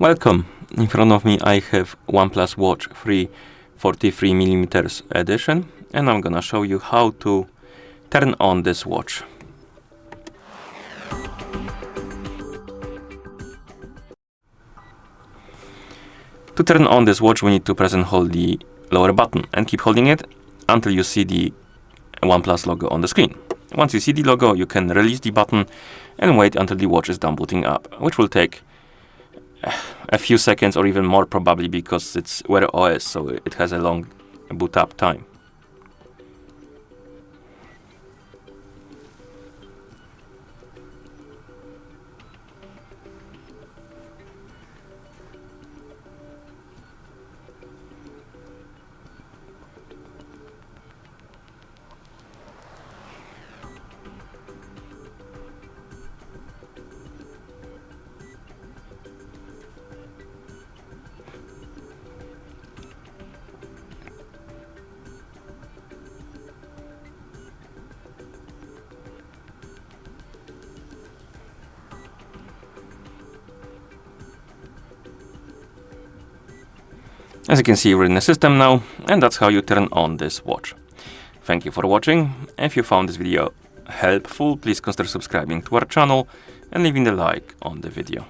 Welcome. In front of me I have OnePlus Watch 3 43mm edition, and I'm gonna show you how to turn on this watch. To turn on this watch, we need to press and hold the lower button and keep holding it until you see the OnePlus logo on the screen. Once you see the logo, you can release the button and wait until the watch is done booting up, which will take a few seconds or even more probably, because it's Wear OS, so it has a long boot up time. As you can see, we're in the system now, and that's how you turn on this watch. Thank you for watching. If you found this video helpful, please consider subscribing to our channel and leaving a like on the video.